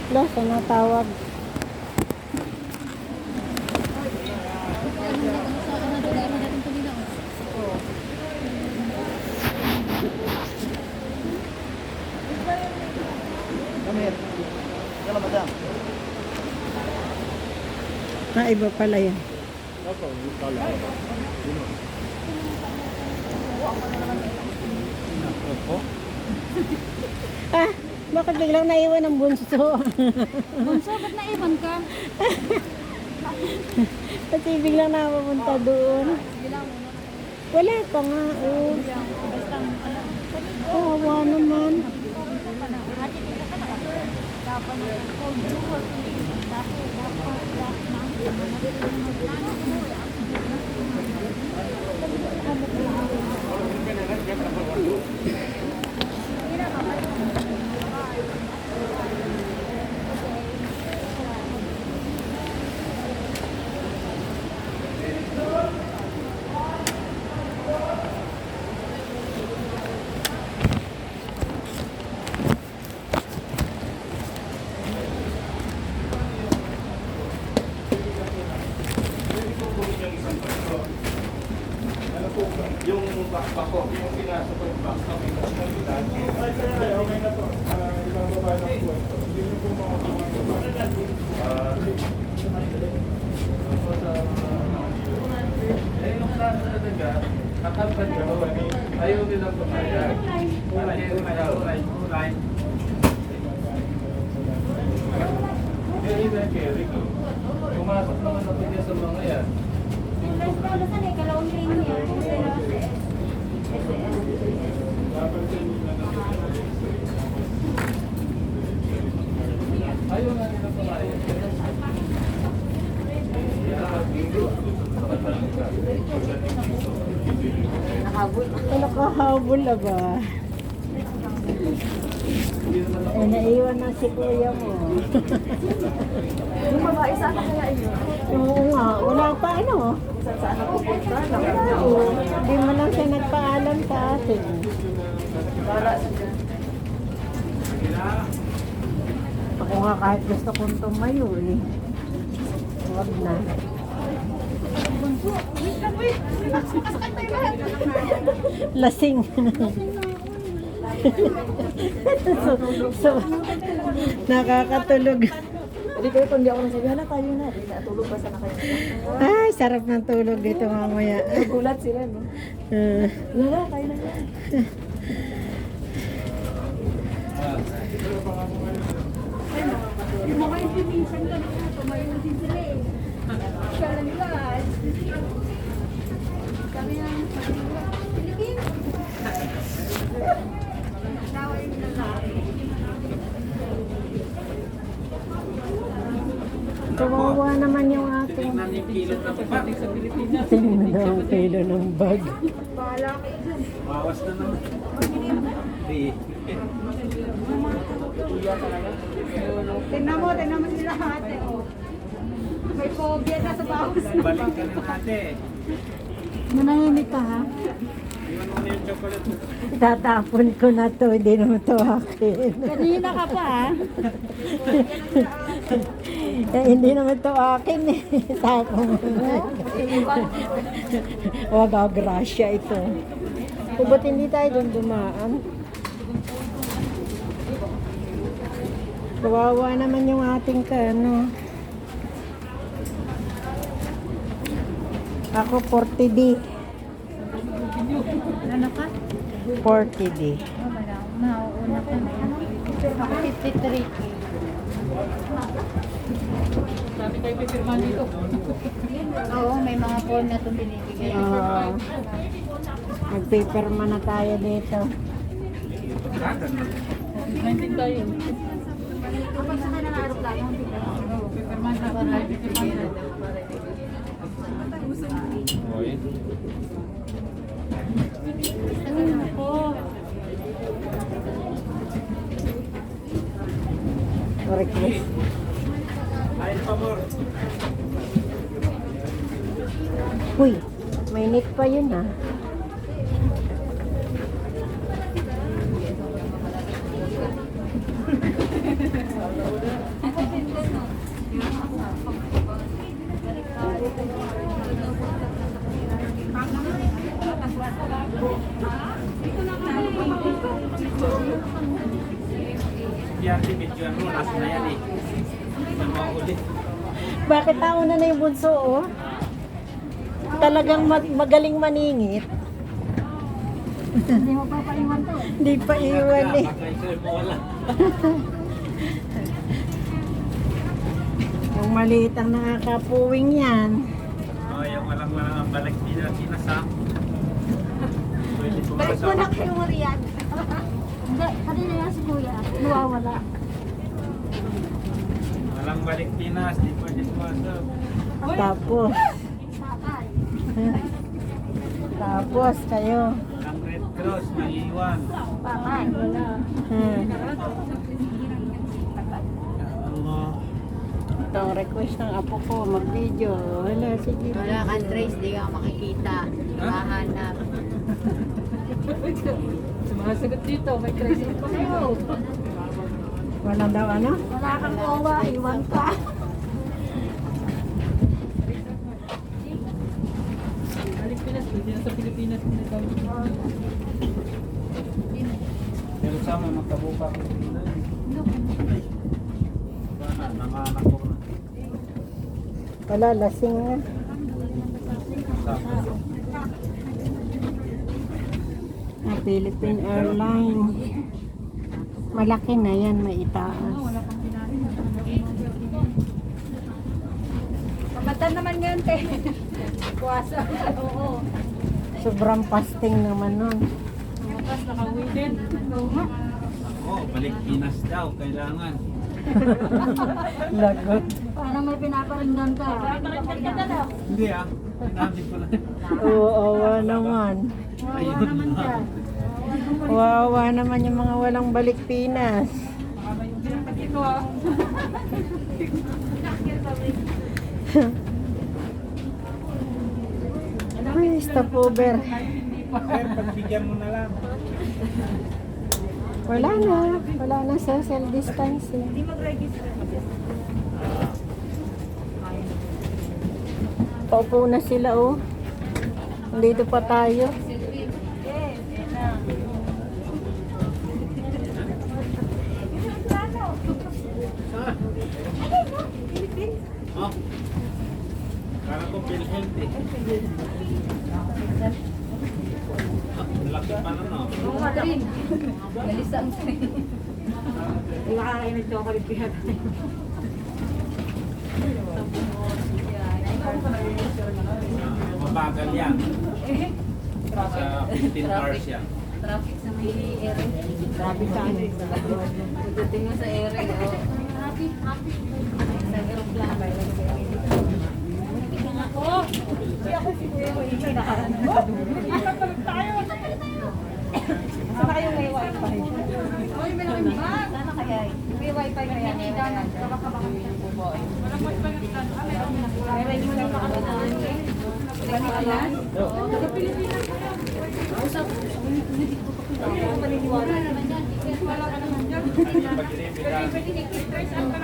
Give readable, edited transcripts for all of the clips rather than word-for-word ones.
Plaza na tawag. Iba pala yan. Bakit biglang naiwan ang bunso? Bunso, ba't naiwan ka? Kasi biglang napapunta doon. Wala pa nga. Kawawa naman. Yung backpack ko, yung pinasok ko yung backpack. Ay, okay na to. Ibababa na po ito. Hindi nyo po makakababa. Eh, nung klase talaga, kakalpan ka ba? Ayaw nilang pumayag. Kaya yun ang carry ko. Pumasok naman ako niya sa mga yan. Ayaw nga nila pumayag. Nakahabol na ba? Eh, naiwan na si kuya mo. Yung babae, saan na kaya yun? Oo nga, wala pa ano. Saan na pupunta? Oo, hindi mo lang siya nagpaalam sa atin. Para sa dyan. Ako nga kahit gusto kong tumayo eh. Huwag na. Lasing. so, nakakatulog. Hindi kayo, kung di ako nasabi, hala tayo na. Natulog pa sana kayo. Ay, sarap ng tulog dito mamaya. Nagulat sila, no? Wala, tayo na yan. Yung mga intimation ka na, tumayo din sila eh. Siya lang nila. Kami ang Philippines. Tawag yung lalaki. Kawawa naman yung ating. Kilo na papating sa Pilipinas. Tingnan daw ang kilo ng bag. Bahala kayo dyan. Bawas na naman. Tingnan mo sila ate. Oh. May phobia na sa bawas na. Balik ka na ate. Manahimik ka ha? Iwan mo na yung chocolate. Tatapon ko na to, hindi naman to akin. Kanina ka pa ha? Eh, hindi naman to akin eh. Tapon mo na. Wag grasya ito. Ba't hindi tayo doon dumaan? Kawawa naman yung ating ano. Ako 40D. Ano ka? 40D. Nauuna ka na. Ako 53K. Sabi kayo pipirman dito. Oo, may mga form na itong binibigay. Nagpaperma na tayo dito. Naintin tayo. Kapag sakay na ng aeroplano, hindi ka. Pipirman na para pipirman na. Oy. Ano po? Request. Ayun pa more. Uy, may net pa yun ah. PRD, medyo ano, last na yan eh. Ang mga ulit. Bakit nauna na yung bunso, oh? Talagang magaling maningit. Hindi mo pa paiwan to. Hindi pa iwan eh. Baka ikaw mo wala. Yung maliit ang nakakapuwing yan. Oh, yung walang ang balik Pilipinas ha. Pwede Balik mo na pumasok. yung Riyadh. Hindi, kanina yan si Kuya. Nawawala. Walang balik Pinas, di pwede pumasok. Tapos, Sakay. tapos kayo. Walang Red Cross, maiiwan. Pakay. Wala. Allah. Ito ang request ng apo ko, mag-video. Wala, sige. Wala kang trace, di ka makikita. Mahanap. Sumasagot dito, may crazy pa kayo. Walang daw ano? Wala kang kowa, iwan ka. Pero sama magkabuka ko. Wala, nanganak ko na. Wala, lasing nga. Tapos, Philippine Airlines. Malaki na yan, may itaas. Kamatan naman yun, te. Kuwasa. Oo. Sobrang fasting naman nun. Bukas nakauwi din. oh, balik Pinas daw, kailangan. Lagot. Parang may pinaparinggan ka. Pinaparinggan ka daw. Hindi ah, sinabi ko lang. Oo, awa naman. Ayun naman ka. Wawa naman yung mga walang balik Pinas. Dito ah. Ay, stopover. Ay, pagbigyan mo na lang. Wala na social distancing. Hindi mag-register. Paupo na sila, oh. Dito pa tayo. Oh. Kala ko PhilHealth eh. Ah, laki pa na no. Rin. Nalisang sa'yo. Di ba kakain ng chocolate pinatay? Mabagal yan. Sa 15 hours yan. Traffic sa may ere. Grabe ka. Pagdating mo sa ere, oh. Traffic. Sa aeroplano. Sana kayo may wifi. Uy, may naman ba? Sana kaya May wifi kaya. May ready mo lang makakalaman. Pilipinas? Taga Pilipinas ka yan. Paniniwala naman yan.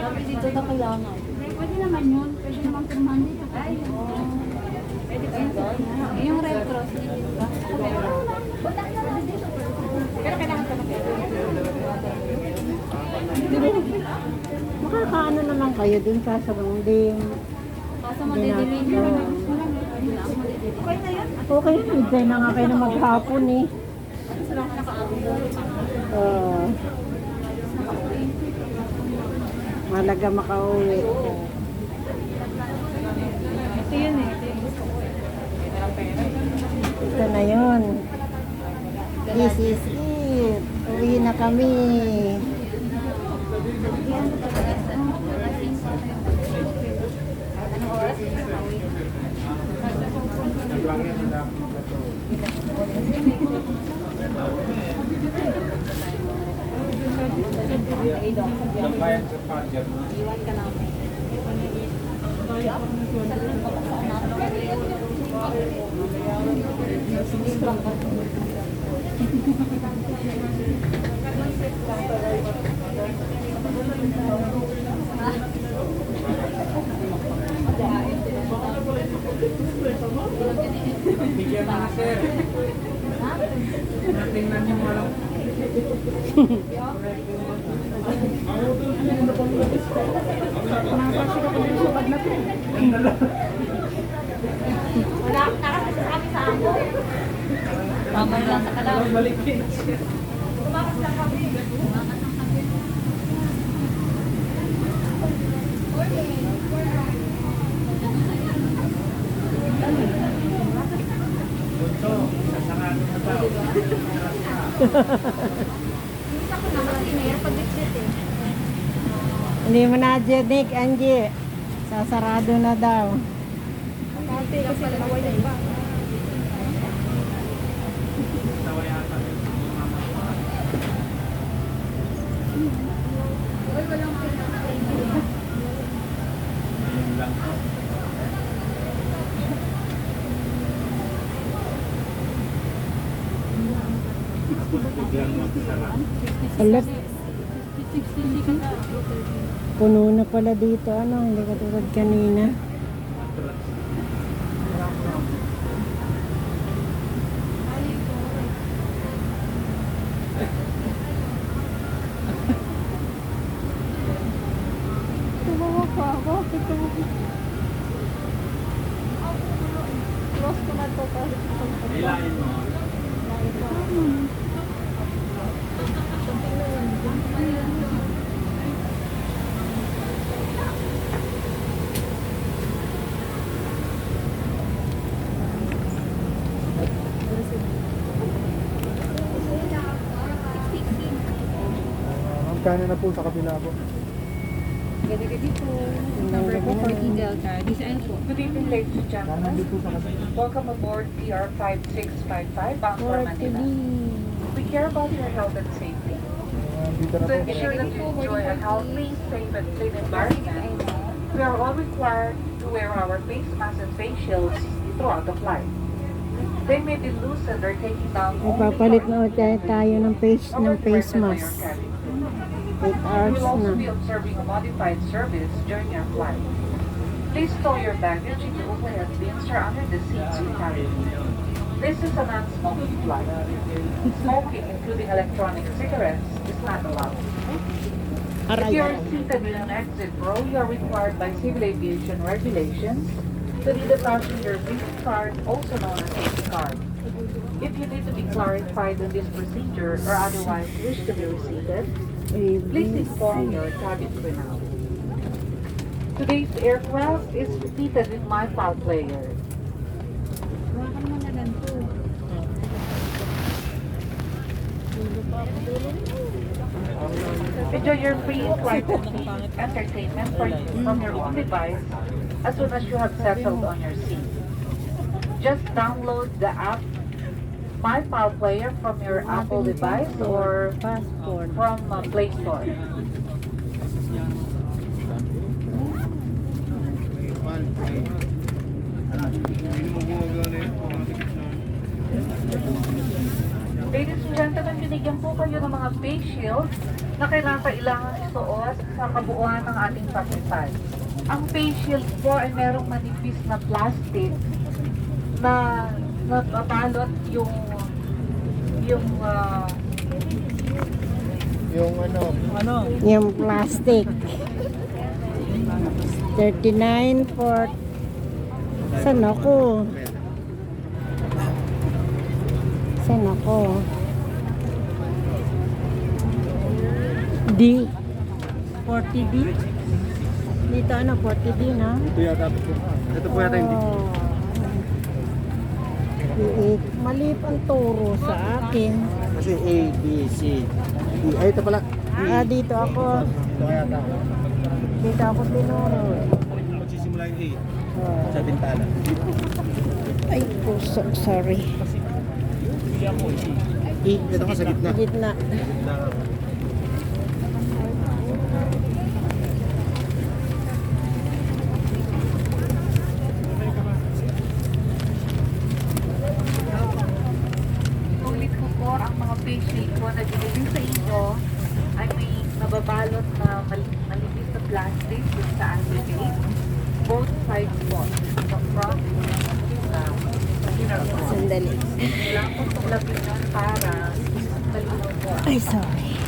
Sabi dito na kailangan. Pwede naman yun. Pwede naman pirmahan dito. Ay, pwede ba yun? Yung Red Cross dito ba? Pero kailangan ka Makakaano naman kayo dun sa surrounding. Kaso madidilim yun. Okay na yan. Okay, hintay na nga kayo na maghapon eh. Malaga makauwi. Ito yun eh. Ito yung gusto ko eh. Ito na yun. This is it. Uwi na kami. Lambayan sa Pager. Iwan ka namin. Bigyan mo na sir. Natingnan niyo mo lang. Wala akong nakakasasabi sa ako. Tama lang sa kalaw. Tumakas lang kami. Minsan ko naman sinira pag-exit eh. Hindi mo na, Nick, Angie. Sasarado na daw. Dati kasi dalawa yung iba. Alas. Puno na pala dito. Ano, hindi katulad kanina. Tumawa pa ako. Close ko na to kasi Hilahin mo. Magkano na po sa kabila po? Gadi-gadi po. Number po for Delta. Design po. Good evening, ladies and gentlemen. Nandito po sa kabila. Welcome aboard PR 5655 bound for Manila. We care about your health and safety. Dito na To po. ensure that you enjoy a healthy, safe, and clean environment, we are all required to wear our face masks and face shields throughout the flight. They may be loosened or taken down only Ipapalit for na tayo ng face directed by your mask. cabin. 8 We hours will also na. be observing a modified service during your flight. Please store your baggage in the overhead bins or under the seats you carry. This is a non-smoking flight. Smoking, including electronic cigarettes, is not allowed. If you are seated in an exit row, you are required by civil aviation regulations to need a passenger visit card, also known as safety card. If you need to be clarified on this procedure or otherwise wish to be reseated, please inform your cabin crew now. Today's aircraft is seated with my file player. Enjoy your free flight entertainment from your own device as soon as you have settled on your seat. Just download the app My File Player from your Apple device or Passport. from Play Store. Ladies and gentlemen, binigyan po kayo ng mga face shield na kailangan isuot sa kabuuan ng ating pagkipad. Ang face shield po ay merong manipis na plastic na nabalot yung Yung ano? Yung plastic. 39 for... Saan ako? Saan ako? D. 40D? Dito ano, 40D na? Ito yata po. Ito po yata hindi. Mali pang turo sa akin. Kasi A, B, C, D. Ay, ito pala. Ah, dito ako. Ito yata. Dito ako tinuro. Magsisimula yung A. Oh. Sa bintana. Ay, sorry. E, ito ka sa gitna. Gitna. ulit ko po ang mga face shield po na binigay sa inyo ay may nababalot na malipis na plastic with sa anti-gate. Both sides po. Sa front, sa inner po. Sandali. Kailangan po itong labinan para malinaw po. Ay, sorry.